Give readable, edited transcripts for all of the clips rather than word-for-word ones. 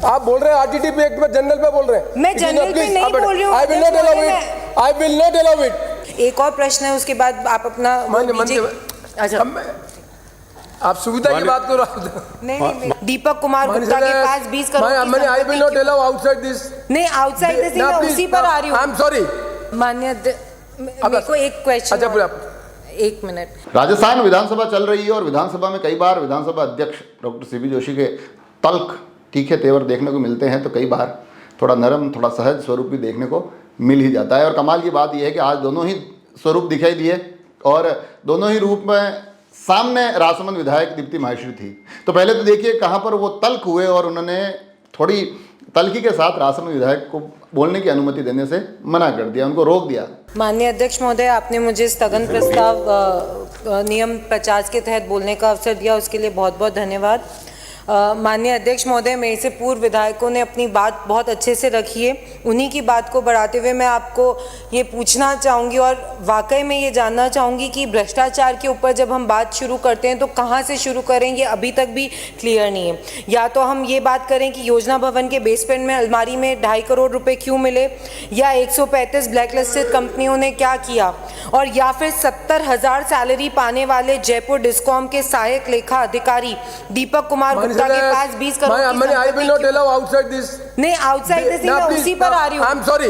आप बोल रहे हैं आरटीटी एक्ट पे जनरल पे बोल रहे हैं। मैं जनरल पे नहीं बोल रही हूँ। I will not allow it, I will not allow it. एक और प्रश्न है, उसके बाद आप अपना अच्छा आप सुविधा की बात करो। नहीं, दीपक कुमार गुप्ता के पास 20 करोड़ की I will not allow outside this. नहीं, आउटसाइड दिस मैं उसी पर आ रही हूँ। आई एम सॉरी मान्य मेरे को एक क्वेश्चन। अच्छा पूरा 1 मिनट। राजस्थान विधानसभा चल रही है और विधानसभा में कई बार विधानसभा अध्यक्ष डॉक्टर सीपी जोशी के तल्ख तीखे तेवर देखने को मिलते हैं, तो कई बार थोड़ा नरम, थोड़ा सहज स्वरूप भी देखने को मिल ही जाता है। और कमाल की बात यह है कि आज दोनों ही स्वरूप दिखाई दिए और दोनों ही रूप में सामने राजसमंद विधायक दीप्ति माहेश्वरी थी। तो पहले तो देखिए कहाँ पर वो तल्ख हुए और उन्होंने थोड़ी तल्खी के साथ राजसमंद विधायक को बोलने की अनुमति देने से मना कर दिया, उनको रोक दिया। माननीय अध्यक्ष महोदय, आपने मुझे स्थगन प्रस्ताव नियम 50 के तहत बोलने का अवसर दिया, उसके लिए बहुत बहुत धन्यवाद। माननीय अध्यक्ष महोदय, मेरे से पूर्व विधायकों ने अपनी बात बहुत अच्छे से रखी है। उन्हीं की बात को बढ़ाते हुए मैं आपको ये पूछना चाहूँगी और वाकई में ये जानना चाहूँगी कि भ्रष्टाचार के ऊपर जब हम बात शुरू करते हैं तो कहाँ से शुरू करें, ये अभी तक भी क्लियर नहीं है। या तो हम ये बात करें कि योजना भवन के बेसमेंट में अलमारी में 2.5 करोड़ रुपये क्यों मिले, या 135 ब्लैकलिस्टेड कंपनियों ने क्या किया, और या फिर 70,000 सैलरी पाने वाले जयपुर डिस्कॉम के सहायक लेखा अधिकारी दीपक कुमार गुप्ता के पास 20 करोड़ की संपत्ति। I will not allow outside this. नहीं, आउटसाइड दिस मैं उसी पर आ रही हूँ। आई एम सॉरी,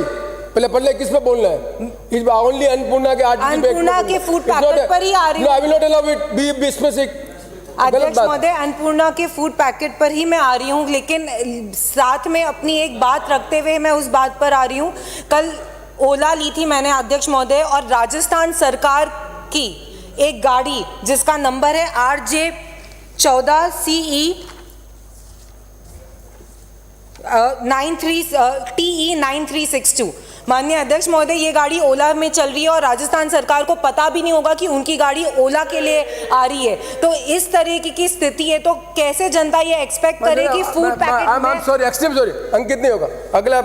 पहले किस पे बोलना है? इज ओनली अन्नपूर्णा के अन्नपूर्णा के फूड पैकेट पर ही आ रही हूँ। I will not allow it, be specific. अध्यक्ष महोदय, अन्नपूर्णा के फूड पैकेट पर ही मैं आ रही हूँ, लेकिन साथ में अपनी एक बात रखते हुए मैं उस बात पर आ रही हूँ। कल ओला ली थी मैंने अध्यक्ष महोदय, और राजस्थान सरकार की एक गाड़ी जिसका नंबर है RJ14CE 9362। माननीय अध्यक्ष महोदय, ये गाड़ी ओला में चल रही है और राजस्थान सरकार को पता भी नहीं होगा कि उनकी गाड़ी ओला के लिए आ रही है। तो इस तरीके की स्थिति है, तो कैसे जनता ये एक्सपेक्ट करे कि फूड पैकेट में। सॉरी, एक्सट्रीम सॉरी, अंकित नहीं होगा। अगला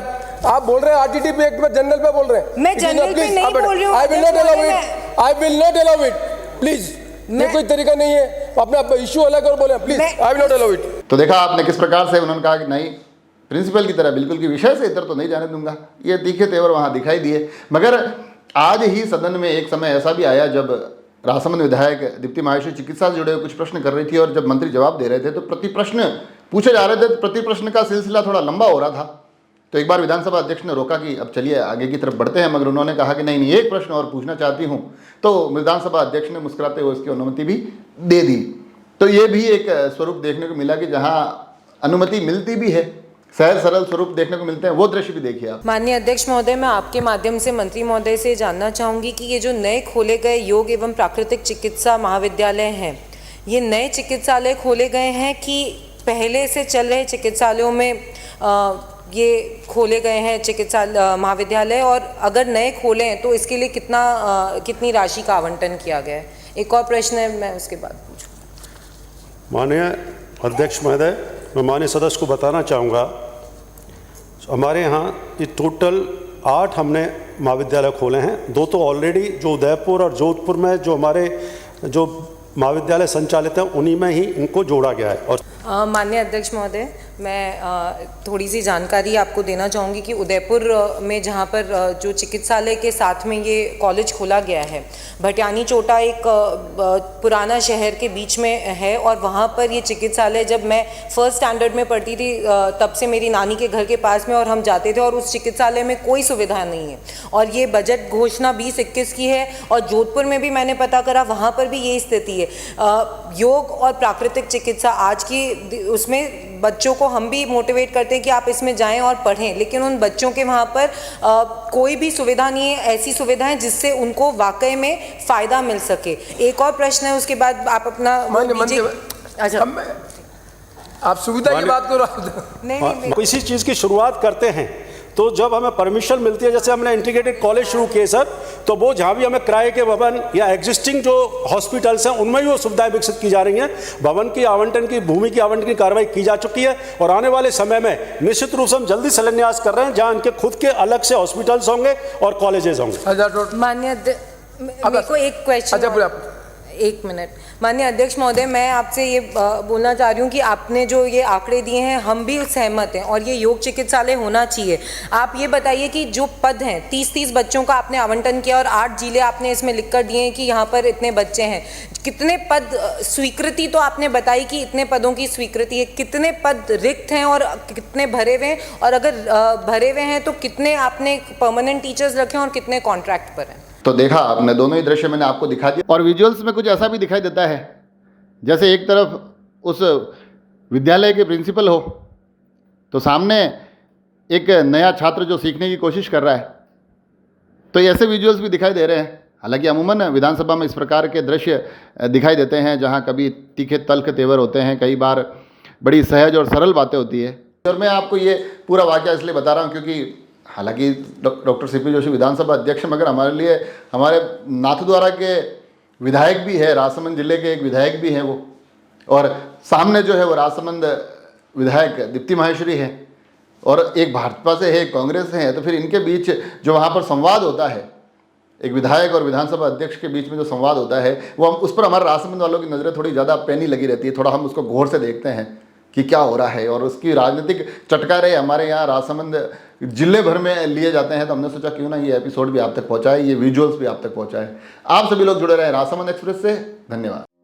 आप बोल रहे हैं आरटीटी एक्ट पे जनरल पे बोल रहे हैं। मैं जनरल पे नहीं बोल रही हूँ। I will not allow it, I will not allow it, please. ये कोई तरीका नहीं है, अपना इश्यू अलग और बोले please. I will not allow it. तो देखा आपने किस प्रकार से उन्होंने कहा कि नहीं, प्रिंसिपल की तरह बिल्कुल की विषय से इधर तो नहीं जाने दूंगा। ये तीखे तेवर वहाँ दिखाई दिए। मगर आज ही सदन में एक समय ऐसा भी आया जब राजसमंद विधायक दीप्ति माहेश्वरी चिकित्सा से जुड़े हुए कुछ प्रश्न कर रही थी, और जब मंत्री जवाब दे रहे थे तो प्रति प्रश्न पूछे जा रहे थे, तो प्रति प्रश्न का सिलसिला थोड़ा लंबा हो रहा था। तो एक बार विधानसभा अध्यक्ष ने रोका कि अब चलिए आगे की तरफ बढ़ते हैं, मगर उन्होंने कहा कि नहीं, एक प्रश्न और पूछना चाहती हूँ। तो विधानसभा अध्यक्ष ने मुस्कुराते हुए उसकी अनुमति भी दे दी। तो ये भी एक स्वरूप देखने को मिला कि जहाँ अनुमति मिलती भी है, सहज सरल स्वरूप देखने को मिलते हैं, वो दृश्य भी देखिए आप। माननीय अध्यक्ष महोदय, मैं आपके माध्यम से मंत्री महोदय से जानना चाहूँगी कि ये जो नए खोले गए योग एवं प्राकृतिक चिकित्सा महाविद्यालय हैं, ये नए चिकित्सालय खोले गए हैं कि पहले से चल रहे चिकित्सालयों में ये खोले गए हैं चिकित्सा महाविद्यालय, और अगर नए खोले हैं तो इसके लिए कितनी राशि का आवंटन किया गया है? एक और प्रश्न है, मैं उसके बाद पूछूँ। माननीय अध्यक्ष महोदय, मैं माननीय सदस्य को बताना चाहूँगा, हमारे यहाँ ये टोटल 8 हमने महाविद्यालय खोले हैं। 2 तो ऑलरेडी जो उदयपुर और जोधपुर में जो हमारे जो महाविद्यालय संचालित हैं उन्हीं में ही इनको जोड़ा गया है। और माननीय अध्यक्ष महोदय, मैं थोड़ी सी जानकारी आपको देना चाहूँगी कि उदयपुर में जहाँ पर जो चिकित्सालय के साथ में ये कॉलेज खोला गया है, भटियानी चोटा एक पुराना शहर के बीच में है, और वहाँ पर ये चिकित्सालय जब मैं फर्स्ट स्टैंडर्ड में पढ़ती थी तब से मेरी नानी के घर के पास में, और हम जाते थे, और उस चिकित्सालय में कोई सुविधा नहीं है। और ये बजट घोषणा 2021 की है, और जोधपुर में भी मैंने पता करा, वहाँ पर भी यही स्थिति है। योग और प्राकृतिक चिकित्सा आज की उसमें बच्चों को हम भी मोटिवेट करते हैं कि आप इसमें जाएं और पढ़ें, लेकिन उन बच्चों के वहाँ पर कोई भी सुविधा नहीं है, ऐसी सुविधाएं जिससे उनको वाकई में फ़ायदा मिल सके। एक और प्रश्न है, उसके बाद आप अपना अच्छा आप सुविधा की बात करो। नहीं, किसी चीज़ की शुरुआत करते हैं तो जब हमें परमिशन मिलती है, जैसे हमने इंटीग्रेटेड कॉलेज शुरू किए सर, तो वो जहाँ भी हमें किराए के भवन या एग्जिस्टिंग जो हॉस्पिटल्स हैं उनमें भी वो सुविधाएं विकसित की जा रही हैं। भवन की आवंटन की, भूमि की आवंटन की कार्रवाई की जा चुकी है, और आने वाले समय में निश्चित रूप से हम जल्दी शिलान्यास कर रहे हैं जहाँ इनके खुद के अलग से हॉस्पिटल्स होंगे और कॉलेजेस होंगे। मान्य मेरे को एक क्वेश्चन। अच्छा पूरा एक मिनट माननीय अध्यक्ष महोदय, मैं आपसे ये बोलना चाह रही हूँ कि आपने जो ये आंकड़े दिए हैं हम भी सहमत हैं और ये योग चिकित्सालय होना चाहिए। आप ये बताइए कि जो पद हैं 30-30 बच्चों का आपने आवंटन किया और 8 जिले आपने इसमें लिख कर दिए हैं कि यहाँ पर इतने बच्चे हैं, कितने पद स्वीकृति तो आपने बताई कि इतने पदों की स्वीकृति है, कितने पद रिक्त हैं और कितने भरे हुए हैं, और अगर भरे हुए हैं तो कितने आपने परमानेंट टीचर्स रखे हैं और कितने कॉन्ट्रैक्ट पर हैं? तो देखा आपने, दोनों ही दृश्य मैंने आपको दिखा दिया और विजुअल्स में कुछ ऐसा भी दिखाई देता है जैसे एक तरफ उस विद्यालय के प्रिंसिपल हो तो सामने एक नया छात्र जो सीखने की कोशिश कर रहा है, तो ऐसे विजुअल्स भी दिखाई दे रहे हैं। हालांकि अमूमन विधानसभा में इस प्रकार के दृश्य दिखाई देते हैं जहां कभी तीखे तल्ख तेवर होते हैं, कई बार बड़ी सहज और सरल बातें होती है। और मैं आपको ये पूरा वाक़या इसलिए बता रहा हूँ क्योंकि हालांकि डॉक्टर सीपी जोशी विधानसभा अध्यक्ष मगर हमारे लिए हमारे नाथद्वारा के विधायक भी है, राजसमंद जिले के एक विधायक भी हैं वो, और सामने जो है वो राजसमंद विधायक दीप्ति माहेश्वरी है और एक भाजपा से है, एक कांग्रेस से है। तो फिर इनके बीच जो वहाँ पर संवाद होता है, एक विधायक और विधानसभा अध्यक्ष के बीच में जो संवाद होता है वो हम उस पर हमारे राजसमंद वालों की नज़रें थोड़ी ज़्यादा पैनी लगी रहती है, थोड़ा हम उसको गौर से देखते हैं कि क्या हो रहा है और उसकी राजनीतिक चटकारे हमारे यहाँ राजसमंद जिले भर में लिए जाते हैं। तो हमने सोचा क्यों ना ये एपिसोड भी आप तक पहुँचाए, ये विजुअल्स भी आप तक पहुँचाए। आप सभी लोग जुड़े रहे राजसमंद एक्सप्रेस से। धन्यवाद।